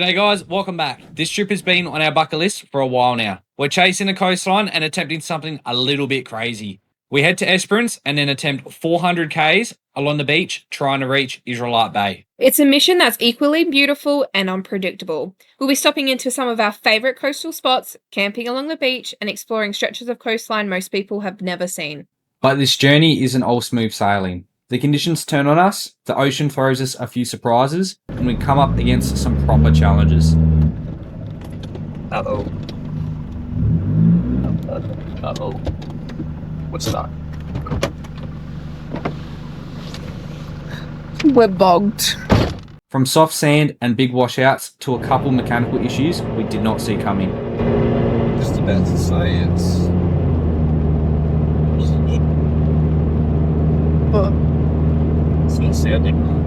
G'day guys, welcome back. This trip has been on our bucket list for a while now. We're chasing the coastline and attempting something a little bit crazy. We head to Esperance and then attempt 400 Ks along the beach trying to reach Israelite Bay. It's a mission that's equally beautiful and unpredictable. We'll be stopping into some of our favourite coastal spots, camping along the beach and exploring stretches of coastline most people have never seen. But this journey isn't all smooth sailing. The conditions turn on us, the ocean throws us a few surprises, and we come up against some proper challenges. Uh-oh. Uh-oh. What's that? We're bogged. From soft sand and big washouts to a couple mechanical issues we did not see coming. Just about to say it's... wasn't good. What? It's not sounding.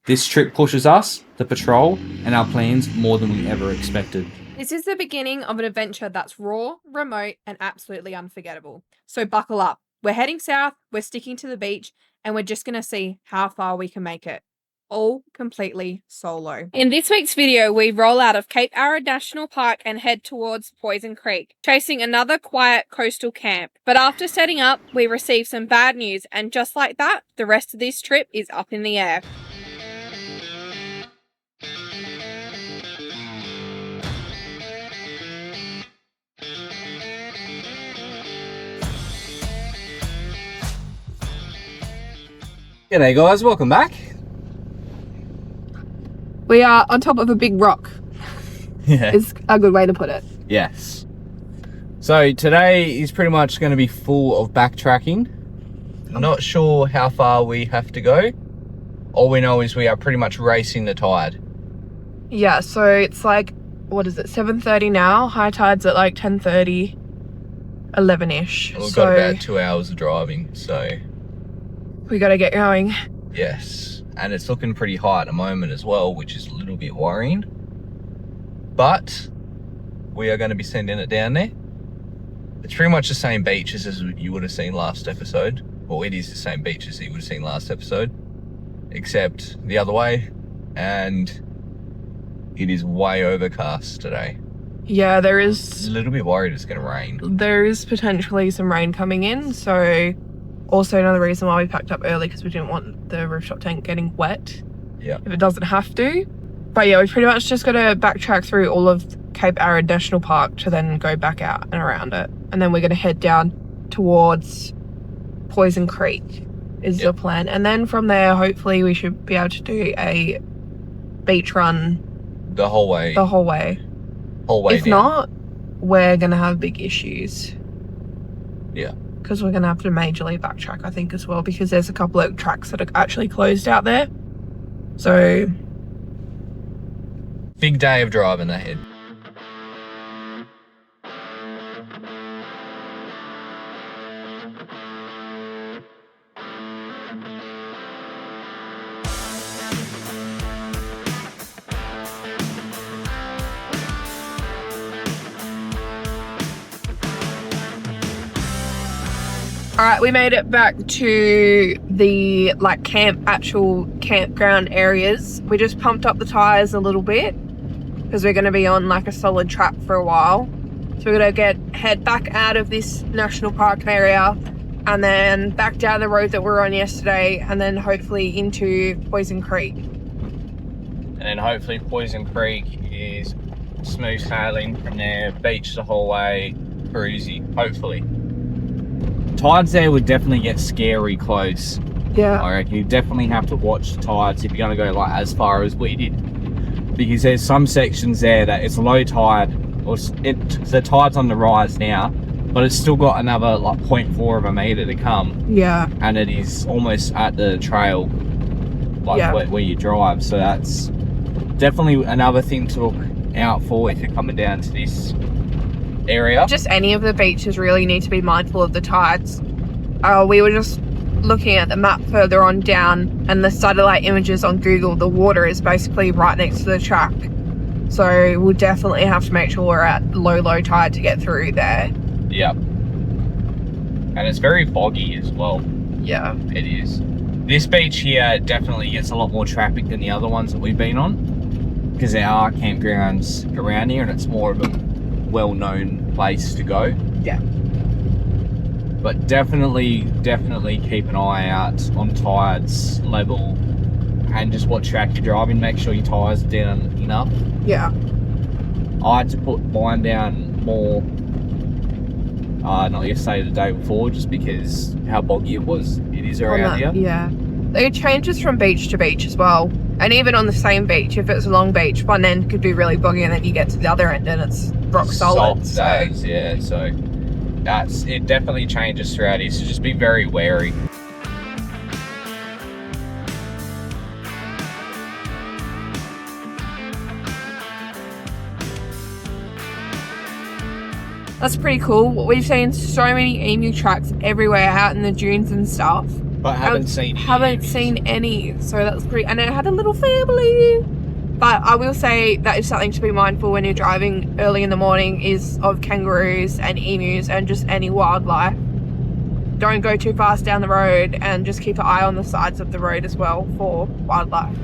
This trip pushes us, the patrol, and our plans more than we ever expected. This is the beginning of an adventure that's raw, remote, and absolutely unforgettable. So buckle up. We're heading south, we're sticking to the beach, and we're just going to see how far we can make it. All completely solo. In this week's video, we roll out of Cape Arid National Park and head towards Poison Creek, chasing another quiet coastal camp. But after setting up, we receive some bad news, and just like that, the rest of this trip is up in the air. G'day guys, welcome back. We are on top of a big rock. Yeah. Is a good way to put it. Yes. So today is pretty much going to be full of backtracking. Not sure how far we have to go. All we know is we are pretty much racing the tide. Yeah, so it's like, what is it, 7:30 now? High tide's at like 10:30, 11-ish. We've got about 2 hours of driving, so... we gotta get going. Yes. And it's looking pretty high at the moment as well, which is a little bit worrying. But we are going to be sending it down there. It's pretty much the same beaches as you would have seen last episode. Well, it is the same beaches that you would have seen last episode, except the other way. And it is way overcast today. Yeah, there is... a little bit worried it's going to rain. there is potentially some rain coming in, so... also another reason why we packed up early, because we didn't want the rooftop tank getting wet. Yeah. If it doesn't have to. But yeah, we pretty much just got to backtrack through all of Cape Arid National Park to then go back out and around it. And then we're going to head down towards Poison Creek is the plan. And then from there, hopefully we should be able to do a beach run The whole way. the whole way. If down. not, we're going to have big issues. Yeah. Because we're going to have to majorly backtrack, I think, as well, because there's a couple of tracks that are actually closed out there. So... big day of driving ahead. Alright, we made it back to the actual campground areas. We just pumped up the tyres a little bit because we're going to be on like a solid track for a while. So we're going to head back out of this national park area and then back down the road that we were on yesterday and then hopefully into Poison Creek. And then hopefully Poison Creek is smooth sailing from there, beach the whole way, cruisy, hopefully. Tides there would definitely get scary close. Yeah. I reckon you definitely have to watch the tides if you're going to go like as far as we did, because there's some sections there that it's low tide, or the tide's on the rise now, but it's still got another like 0.4 of a meter to come. Yeah. And it is almost at the trail, like where you drive. So that's definitely another thing to look out for if you're coming down to this area. Just any of the beaches really need to be mindful of the tides. We were just looking at the map further on down, and the satellite images on Google, the water is basically right next to the track. So we'll definitely have to make sure we're at low tide to get through there. Yep. And it's very foggy as well. Yeah. It is. This beach here definitely gets a lot more traffic than the other ones that we've been on. because there are campgrounds around here and it's more of a well-known place to go. Yeah. But definitely keep an eye out on tides level and just what track you're driving. Make sure your tyres are down enough. Yeah. I had to put mine down more, not yesterday, the day before, just because how boggy it is around here. Yeah. It changes from beach to beach as well. And even on the same beach, if it's a long beach, one end could be really boggy and then you get to the other end and it's rock solid. Soft days, yeah. So it definitely changes throughout here, so just be very wary. That's pretty cool. We've seen so many emu tracks everywhere out in the dunes and stuff. But haven't seen any. So that's pretty, and it had a little family. But I will say that is something to be mindful when you're driving early in the morning is of kangaroos and emus and just any wildlife. Don't go too fast down the road and just keep an eye on the sides of the road as well for wildlife.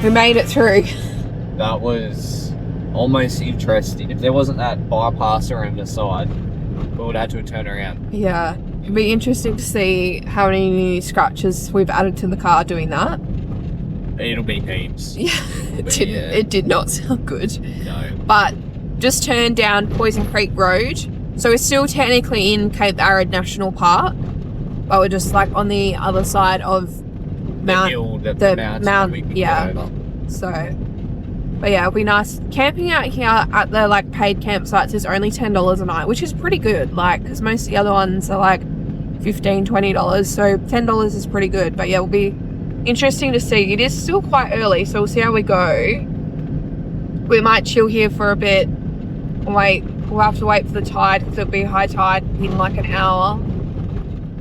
We made it through. That was almost interesting. If there wasn't that bypasser on the side, we would have had to turn around. Yeah. It'd be interesting to see how many scratches we've added to the car doing that. It'll be heaps. Yeah. It did not sound good. No. But just turned down Poison Creek Road. So we're still technically in Cape Arid National Park, but we're just like on the other side of Mount. So, but yeah, it'll be nice. Camping out here at the like paid campsites is only $10 a night, which is pretty good. Like, because most of the other ones are like $15, $20. So $10 is pretty good. But yeah, it'll be interesting to see. It is still quite early, so we'll see how we go. We might chill here for a bit. We'll have to wait for the tide because it'll be high tide in like an hour.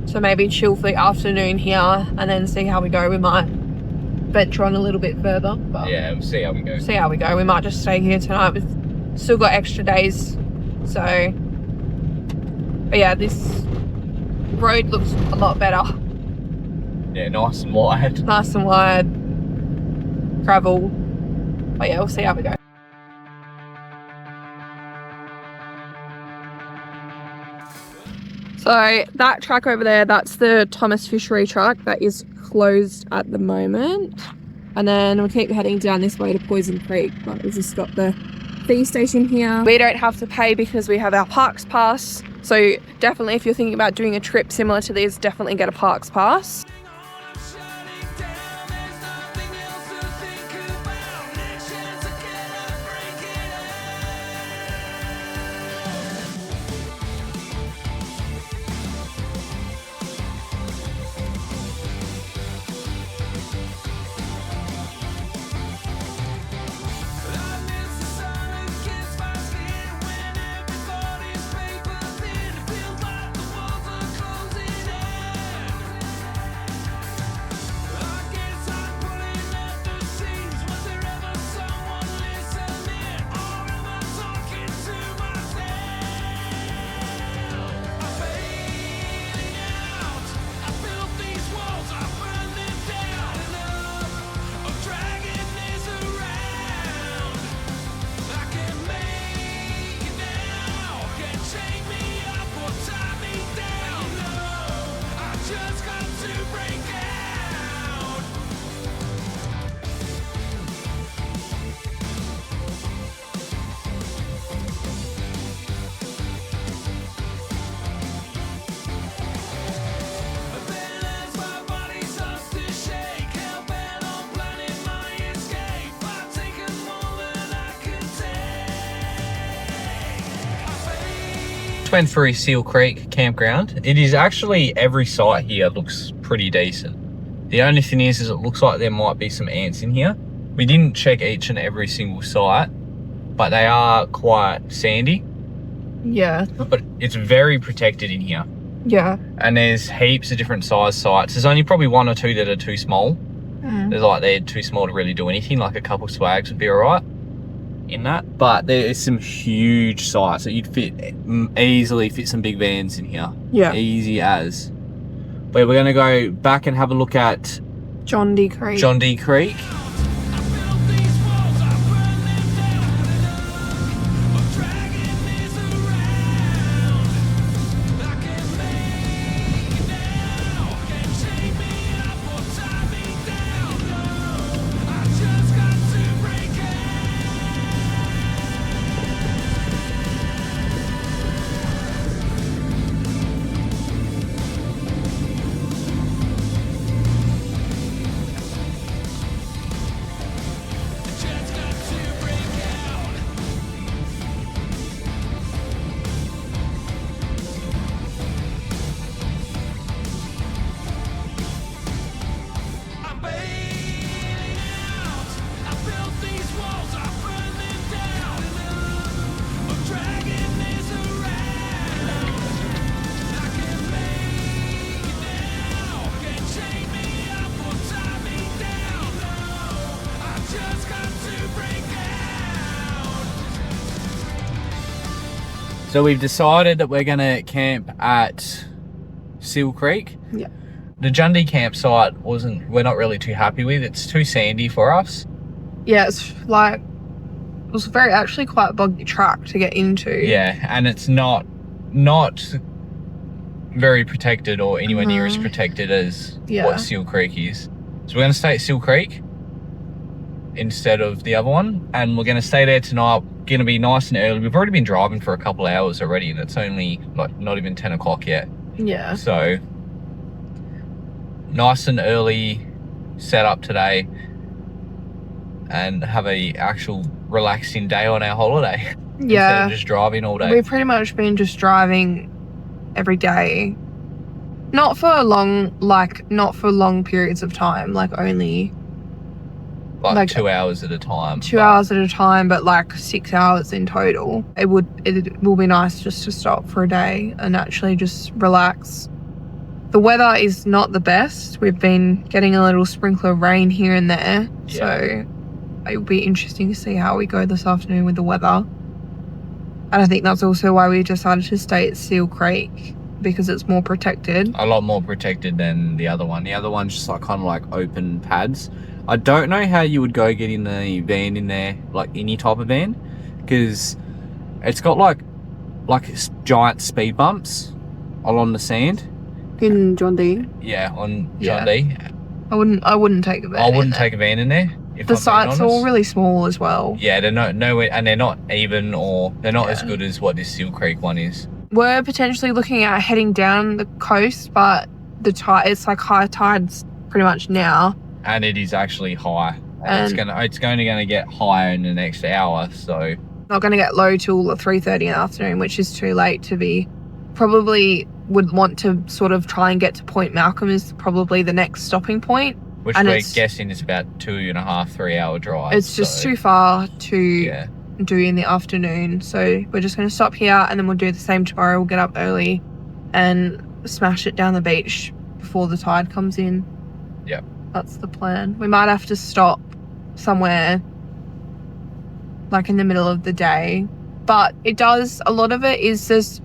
So maybe chill for the afternoon here and then see how we go. We might venture on a little bit further. But yeah, we'll see how we go. See how we go. We might just stay here tonight. We've still got extra days. So, but yeah, this road looks a lot better. Yeah, nice and wide. Nice and wide. Gravel. But yeah, we'll see how we go. So that track over there, that's the Thomas Fishery track that is closed at the moment. And then we'll keep heading down this way to Poison Creek, but we've just got the fee station here. We don't have to pay because we have our parks pass. So definitely if you're thinking about doing a trip similar to this, definitely get a parks pass. just went through Seal Creek campground. It is actually, every site here looks pretty decent. The only thing is it looks like there might be some ants in here. We didn't check each and every single site, but they are quite sandy. Yeah. But it's very protected in here. Yeah. And there's heaps of different size sites. There's only probably one or two that are too small. There's like, they're too small to really do anything. Like a couple swags would be all right in that. But there's some huge sites that you'd easily fit some big vans in here. Yeah. Easy as. But we're going to go back and have a look at John D. Creek. John D. Creek. So we've decided that we're going to camp at Seal Creek. Yeah. The Jundee campsite we're not really too happy with. It's too sandy for us. Yeah, it's like, it was actually quite a boggy track to get into. Yeah, and it's not very protected or anywhere near as protected as what Seal Creek is. So we're going to stay at Seal Creek instead of the other one, and we're going to stay there tonight. Going to be nice and early. We've already been driving for a couple of hours already, and it's only like not even 10 o'clock yet. Yeah. So nice and early set up today and have a actual relaxing day on our holiday. Yeah. Instead of just driving all day. We've pretty much been just driving every day. Not for long periods of time, like only like 2 hours at a time. 2 hours at a time, but like 6 hours in total. It will be nice just to stop for a day and actually just relax. The weather is not the best. We've been getting a little sprinkle of rain here and there. Yeah. So it will be interesting to see how we go this afternoon with the weather. And I think that's also why we decided to stay at Seal Creek, because it's more protected. A lot more protected than the other one. The other one's just like kind of like open pads. I don't know how you would go get in the van in there, like any type of van, because it's got like giant speed bumps along the sand. In John D. Yeah, on John D. I wouldn't take a van. I wouldn't take a van in there. The sites are all really small as well. Yeah, they're nowhere, and they're not even, or they're not as good as what this Seal Creek one is. We're potentially looking at heading down the coast, but it's like high tides pretty much now. And it is actually high. And it's going to get higher in the next hour, so not going to get low till 3:30 in the afternoon, which is too late to be. Probably would want to sort of try and get to Point Malcolm is probably the next stopping point. Which we're guessing is about 2.5, 3 hour drive. It's just too far to do in the afternoon. So we're just going to stop here and then we'll do the same tomorrow. We'll get up early and smash it down the beach before the tide comes in. Yep. That's the plan. We might have to stop somewhere like in the middle of the day. But a lot of it is just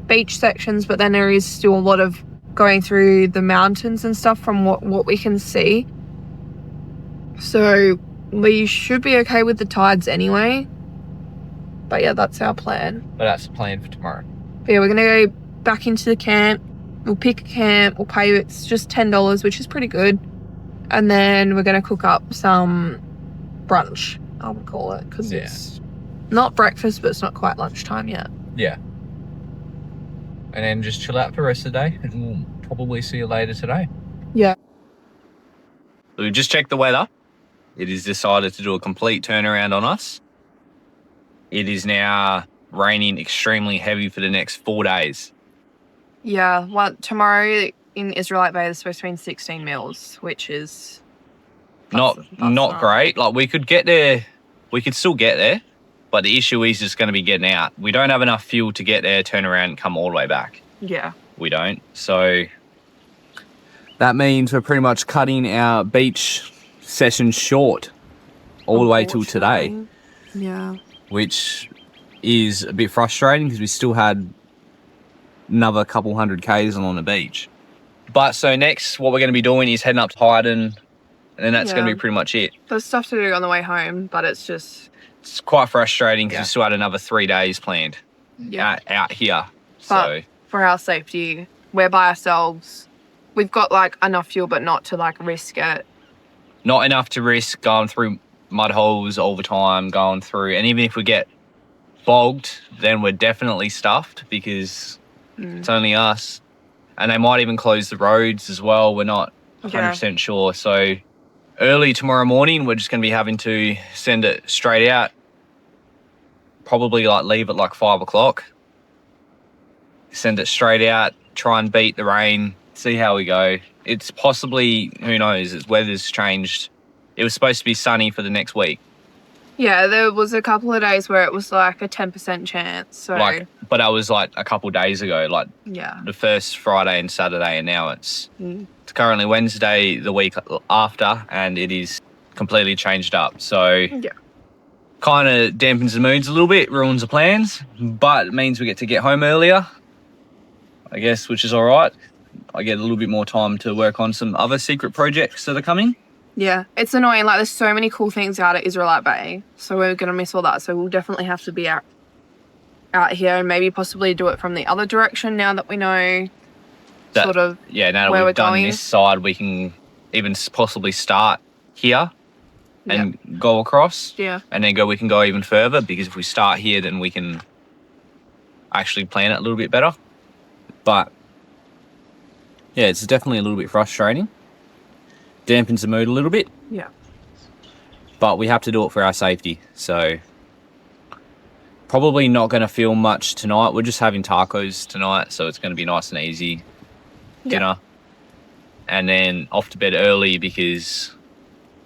beach sections, but then there is still a lot of going through the mountains and stuff from what we can see. So we should be okay with the tides anyway. But yeah, that's our plan. But that's the plan for tomorrow. But yeah, we're going to go back into the camp. We'll pick a camp. We'll pay, it's just $10, which is pretty good. And then we're going to cook up some brunch, I would call it, because it's not breakfast, but it's not quite lunchtime yet. Yeah. And then just chill out for the rest of the day, and we'll probably see you later today. Yeah. So we've just checked the weather. It has decided to do a complete turnaround on us. It is now raining extremely heavy for the next 4 days. Yeah, well, tomorrow in Israelite Bay there's supposed to be 16 mils, which is Not great. Like, we could get there, we could still get there, but the issue is just going to be getting out. We don't have enough fuel to get there, turn around and come all the way back. Yeah. We don't. So that means we're pretty much cutting our beach session short all the way till today. Yeah. Which is a bit frustrating because we still had another couple 100 Ks on the beach. But so next, what we're going to be doing is heading up to Hyden, and then that's going to be pretty much it. There's stuff to do on the way home, but it's quite frustrating because we still had another 3 days planned out here. But for our safety, we're by ourselves. We've got like enough fuel, but not to like risk it. Not enough to risk going through mud holes all the time, going through, and even if we get bogged, then we're definitely stuffed because it's only us. And they might even close the roads as well. We're not 100% sure. So early tomorrow morning, we're just going to be having to send it straight out. Probably like leave at like 5 o'clock. Send it straight out, try and beat the rain, see how we go. It's possibly, who knows, its weather's changed. It was supposed to be sunny for the next week. Yeah, there was a couple of days where it was like a 10% chance. So but that was like a couple of days ago, like the first Friday and Saturday, and now it's currently Wednesday the week after, and it is completely changed up. So kind of dampens the moods a little bit, ruins the plans, but it means we get to get home earlier, I guess, which is all right. I get a little bit more time to work on some other secret projects that are coming. Yeah, it's annoying. Like, there's so many cool things out at Israelite Bay, so we're going to miss all that. So we'll definitely have to be out here and maybe possibly do it from the other direction now that we know now that we've done this side, we can even possibly start here and go across. Yeah. And then we can go even further, because if we start here, then we can actually plan it a little bit better. But yeah, it's definitely a little bit frustrating. Dampens the mood a little bit. Yeah. But we have to do it for our safety. So probably not going to film much tonight. We're just having tacos tonight, so it's going to be nice and easy dinner. And then off to bed early, because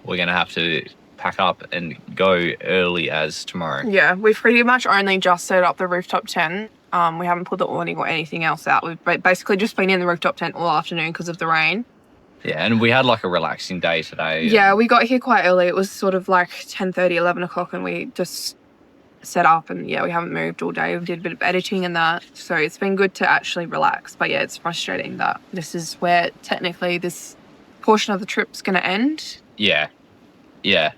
we're going to have to pack up and go early as tomorrow. Yeah, we've pretty much only just set up the rooftop tent. We haven't put the awning or anything else out. We've basically just been in the rooftop tent all afternoon because of the rain. Yeah, and we had like a relaxing day today. Yeah, we got here quite early. It was sort of like 10:30, 11 o'clock, and we just set up, and we haven't moved all day. We did a bit of editing and that. So it's been good to actually relax. But yeah, it's frustrating that this is where technically this portion of the trip's going to end. Yeah. Yeah.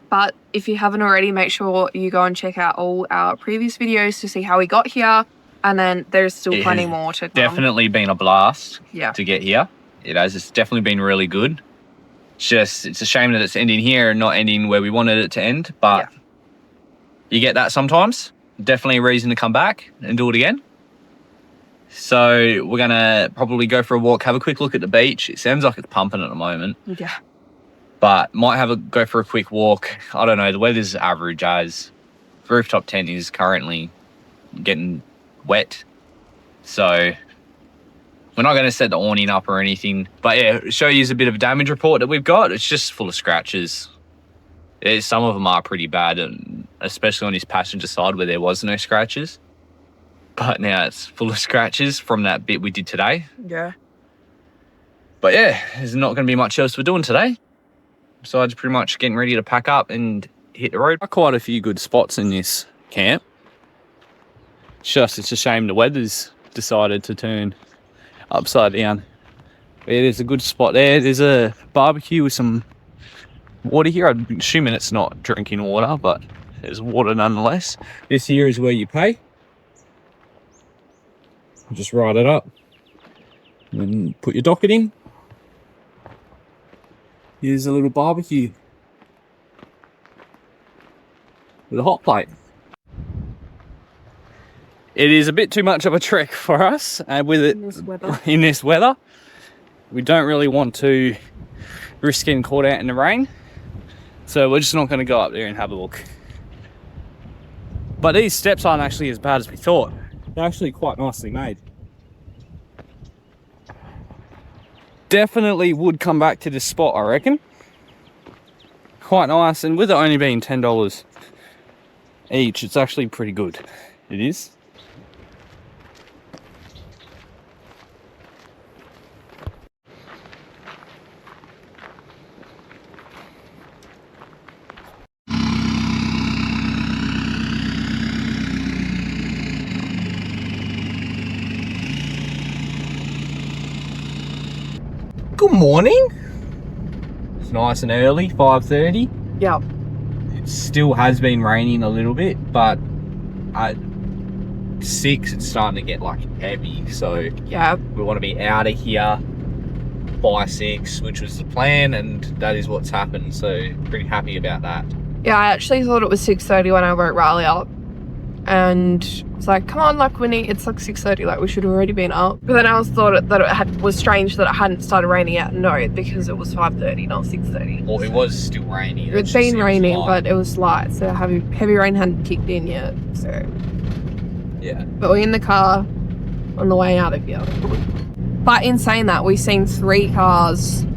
But if you haven't already, make sure you go and check out all our previous videos to see how we got here. And then there's still plenty more to come. Definitely been a blast to get here. It has. It's definitely been really good. It's a shame that it's ending here and not ending where we wanted it to end. But you get that sometimes. Definitely a reason to come back and do it again. So we're going to probably go for a walk, have a quick look at the beach. It sounds like it's pumping at the moment. Yeah. But might go for a quick walk. I don't know. The weather's average as rooftop tent is currently getting wet. So we're not going to set the awning up or anything. But yeah, show you a bit of a damage report that we've got. It's just full of scratches. Some of them are pretty bad, and especially on his passenger side where there was no scratches. But now it's full of scratches from that bit we did today. Yeah. But yeah, there's not going to be much else we're doing today, besides pretty much getting ready to pack up and hit the road. Quite a few good spots in this camp. It's a shame the weather's decided to turn upside down. Yeah, there's a good spot there. There's a barbecue with some water here. I'm assuming it's not drinking water, but there's water nonetheless. This here is where you pay. Just write it up and put your docket in. Here's a little barbecue with a hot plate. It is a bit too much of a trek for us in this weather. We don't really want to risk getting caught out in the rain, so we're just not going to go up there and have a look. But these steps aren't actually as bad as we thought. They're actually quite nicely made. Definitely would come back to this spot, I reckon. Quite nice, and with it only being $10 each, it's actually pretty good. It is. Good morning. It's nice and early, 5:30. Yep. It still has been raining a little bit, but at 6 it's starting to get like heavy, so Yeah. we want to be out of here by 6, which was the plan, and that is what's happened, so pretty happy about that. Yeah, I actually thought it was 6:30 when I woke Riley up. And I was like, come on, like, it's like 6:30, like, we should have already been up. But then I thought that it was strange that it hadn't started raining yet. No, because it was 5:30, not 6:30. Well, it was still raining. It's been raining, but it was light, so heavy rain hadn't kicked in yet, so. Yeah. But we're in the car on the way out of here. But in saying that, we've seen 3 cars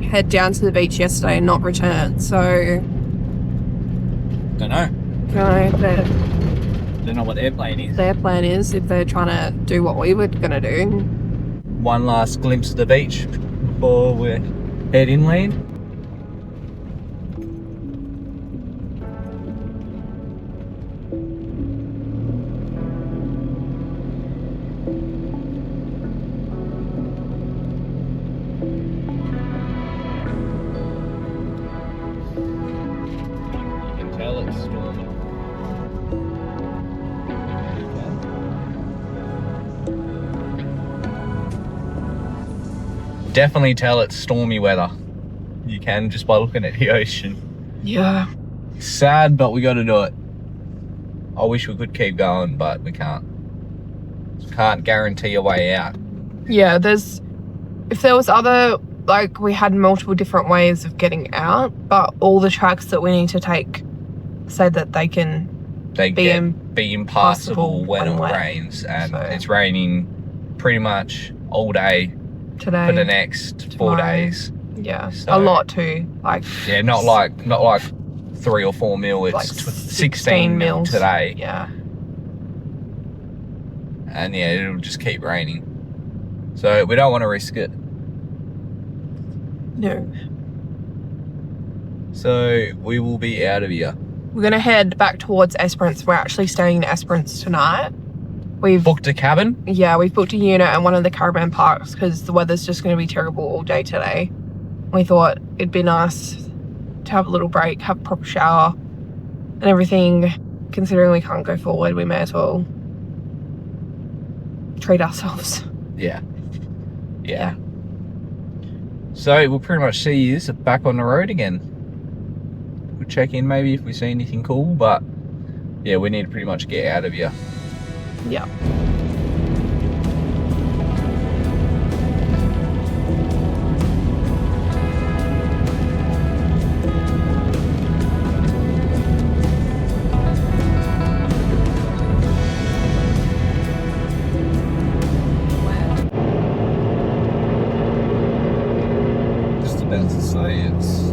head down to the beach yesterday and not return, so. Don't know. Don't know what their plan is. Their plan is, if they're trying to do what we were going to do. One last glimpse of the beach before we head inland. You can tell it's storming. Definitely tell it's stormy weather. You can just by looking at the ocean. Yeah. Sad, but we got to do it. I wish we could keep going, but we can't. Can't guarantee a way out. Yeah, if there was other, like, we had multiple different ways of getting out, but all the tracks that we need to take say that they can Be impassable when it wet. rains, and So. it's raining pretty much all day today. for the next 4 tomorrow. days. Yeah, So- a lot too. Like, Yeah, not like 3 or 4 mil. It's like 16 mil mils today, Yeah. and yeah, it'll just keep raining. So we don't want to risk it. No. So we will be out of here. We're going to head back towards Esperance. We're actually staying in Esperance tonight. We've Booked a cabin. Yeah, we've booked a unit at one of the caravan parks because the weather's just going to be terrible all day today. We thought it'd be nice to have a little break, have a proper shower and everything. Considering we can't go forward, we may as well treat ourselves. Yeah. So we'll pretty much see you back on the road again. We'll check in maybe if we see anything cool, but yeah, we need to pretty much get out of here. Yeah. Just about to say it's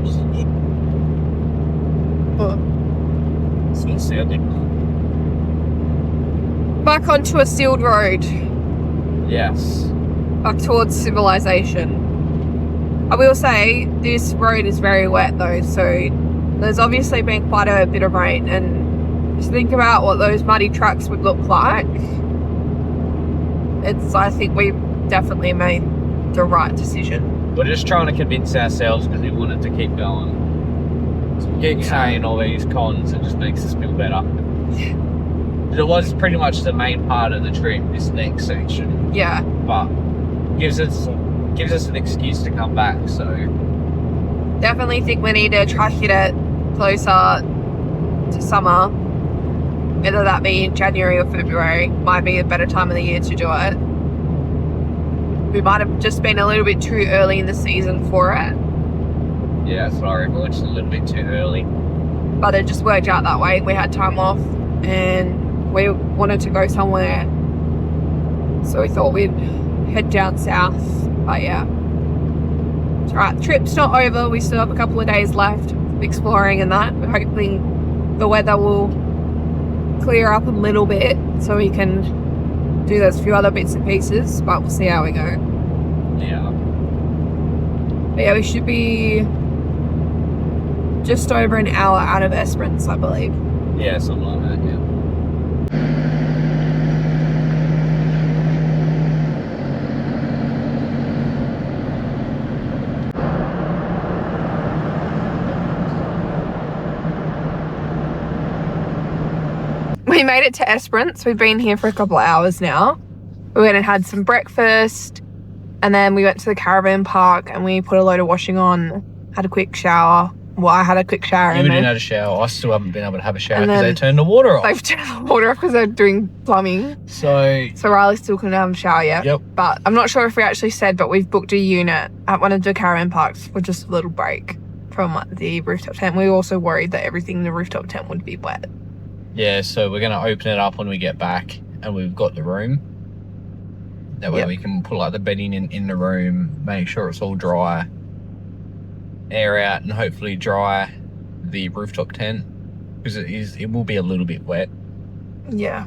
wasn't good. It's not sounding. Back onto a sealed road, Yes. back towards civilization. I will say this road is very wet though, so there's obviously been quite a bit of rain, and just think about what those muddy tracks would look like. I think we definitely made the right decision. We're just trying to convince ourselves because we wanted to keep going. So we keep saying all these cons, it just makes us feel better. It was pretty much the main part of the trip, this next section, Yeah. but gives us an excuse to come back. So Definitely think we need to try to hit it closer to summer. Whether that be in January or February, might be a better time of the year to do it. We might have just been a little bit too early in the season for it. yeah, that's what I reckon. We're just a little bit too early. but it just worked out that way. We had time off and we wanted to go somewhere, so we thought we'd head down south. But yeah, it's alright. The trip's not over. We still have a couple of days left of exploring and that. We're hoping the weather will clear up a little bit so we can do those few other bits and pieces, but we'll see how we go. Yeah. But yeah, we should be just over an hour out of Esperance, I believe. Yeah, something like that, yeah. We made it to Esperance. We've been here for a couple of hours now. We went and had some breakfast, and then we went to the caravan park and we put a load of washing on, had a quick shower. Well, I had a quick shower. You and didn't then have a shower. I still haven't been able to have a shower And because they then turned the water off. they've turned the water off because they're doing plumbing. So So Riley still couldn't have a shower yet. Yep. But I'm not sure if we actually said, but we've booked a unit at one of the caravan parks for just a little break from the rooftop tent. We were also worried that everything in the rooftop tent would be wet. yeah, so we're gonna open it up when we get back, and we've got the room. That way Yep. we can pull out the bedding in the room, make sure it's all dry, air out, and hopefully dry the rooftop tent, because it will be a little bit wet. Yeah.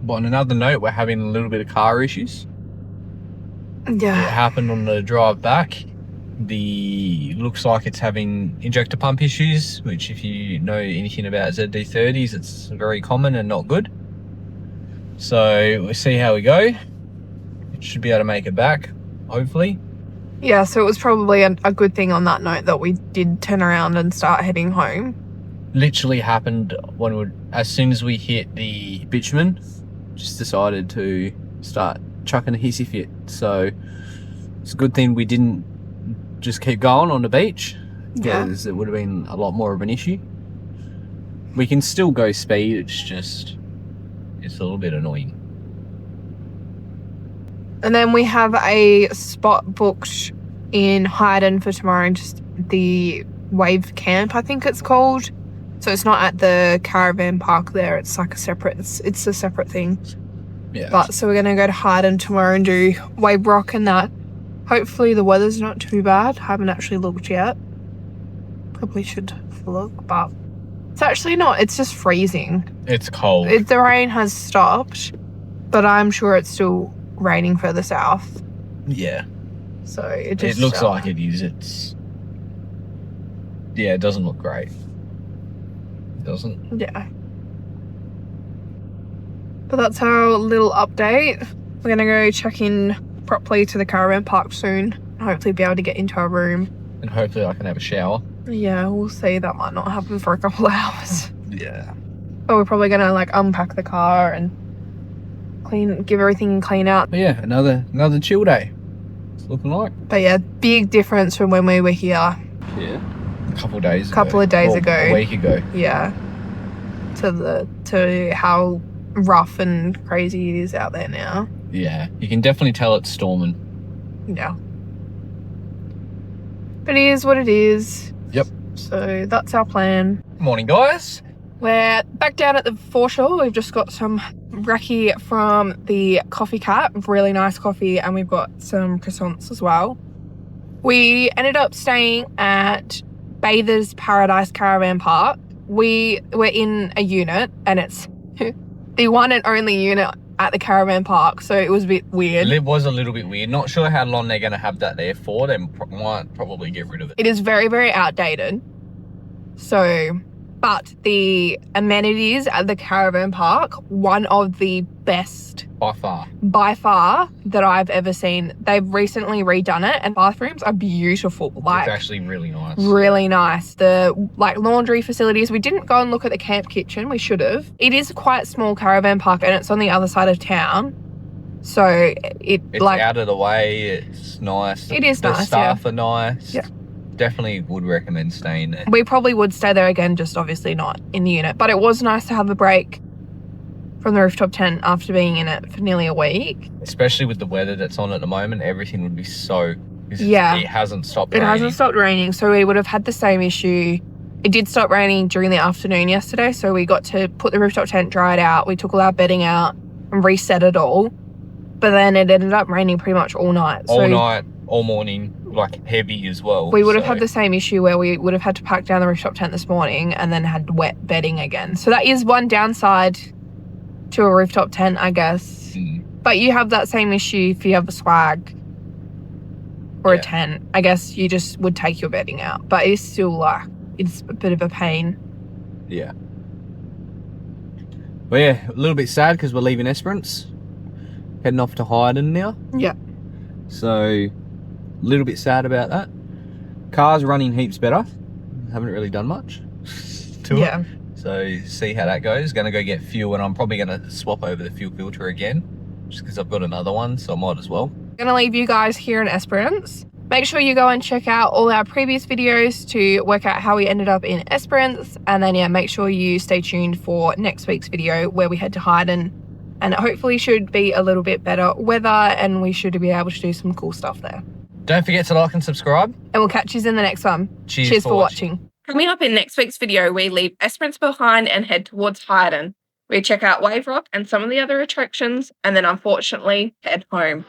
But on another note, we're having a little bit of car issues. It Yeah. happened on the drive back. Looks like it's having injector pump issues, which if you know anything about ZD30s, it's very common and not good. So we'll see how we go. It should be able to make it back, hopefully. Yeah, so it was probably a good thing on that note that we did turn around and start heading home. Literally happened as soon as we hit the bitumen, Just decided to start chucking a hissy fit. So it's a good thing we didn't just keep going on the beach, Yeah. because it would have been a lot more of an issue. We can still go speed, it's a little bit annoying. And then we have a spot booked in Hyden for tomorrow, just the Wave Camp, I think it's called. So it's not at the caravan park there. It's like it's a separate thing. Yeah. But so we're going to go to Hyden tomorrow and do wave rock and that. Hopefully the weather's not too bad. Haven't actually looked yet. Probably should look, but it's actually not. It's just freezing. It's cold. The rain has stopped, but I'm sure it's still raining further south. Yeah. So it just It looks like it is. It doesn't look great. It doesn't. Yeah. But that's our little update. We're going to go check in properly to the caravan park soon. And hopefully be able to get into our room. And hopefully I can have a shower. Yeah, we'll see. That might not happen for a couple of hours. Yeah. But we're probably going to like unpack the car and give everything clean out. But yeah, another chill day. It's looking like. But yeah, big difference from when we were here. Yeah. A couple of days ago. A week ago. Yeah. To how rough and crazy it is out there now. Yeah. You can definitely tell it's storming. Yeah. But it is what it is. Yep. So that's our plan. Morning, guys. We're back down at the foreshore. We've just got some brekkie from the Coffee Cat, really nice coffee, and we've got some croissants as well. We ended up staying at Bathers Paradise Caravan Park. We were in a unit, and it's the one and only unit at the caravan park, so it was a bit weird. It was a little bit weird. Not sure how long they're going to have that there for. They might probably get rid of it. It is very, very outdated. So, but the amenities at the caravan park, one of the best By far. that I've ever seen. They've recently redone it and bathrooms are beautiful. Like, It's actually really nice. really nice. The like laundry facilities. We didn't go and look at the camp kitchen. We should have. It is quite a small caravan park and it's on the other side of town. So It's like out of the way. It's nice. It is nice, The staff are nice. Yeah. Definitely would recommend staying there. we probably would stay there again, just obviously not in the unit. But it was nice to have a break from the rooftop tent after being in it for nearly a week. Especially with the weather that's on at the moment, everything would be so... Yeah. It hasn't stopped It raining. hasn't stopped raining, so we would have had the same issue It did stop raining during the afternoon yesterday, so we got to put the rooftop tent, dry it out. We took all our bedding out and reset it all. But then it ended up raining pretty much all night. All night, all morning, like heavy as well. We would have had the same issue where we would have had to pack down the rooftop tent this morning and then had wet bedding again. So that is one downside to a rooftop tent, I guess. But you have that same issue if you have a swag or a tent. I guess you just would take your bedding out. But it's still like, it's a bit of a pain. Yeah. Well, yeah, a little bit sad because we're leaving Esperance. Heading off to Hyden now. Yeah. So, a little bit sad about that. Car's running heaps better. Haven't really done much to it. So, see how that goes. Gonna go get fuel, and I'm probably gonna swap over the fuel filter again, just because I've got another one, so I might as well. Gonna leave you guys here in Esperance. Make sure you go and check out all our previous videos to work out how we ended up in Esperance. And then, yeah, make sure you stay tuned for next week's video where we head to Hyden. And it hopefully should be a little bit better weather and we should be able to do some cool stuff there. Don't forget to like and subscribe. And we'll catch you in the next one. Cheers for watching. Coming up in next week's video, we leave Esperance behind and head towards Hyden. We check out Wave Rock and some of the other attractions and then unfortunately head home.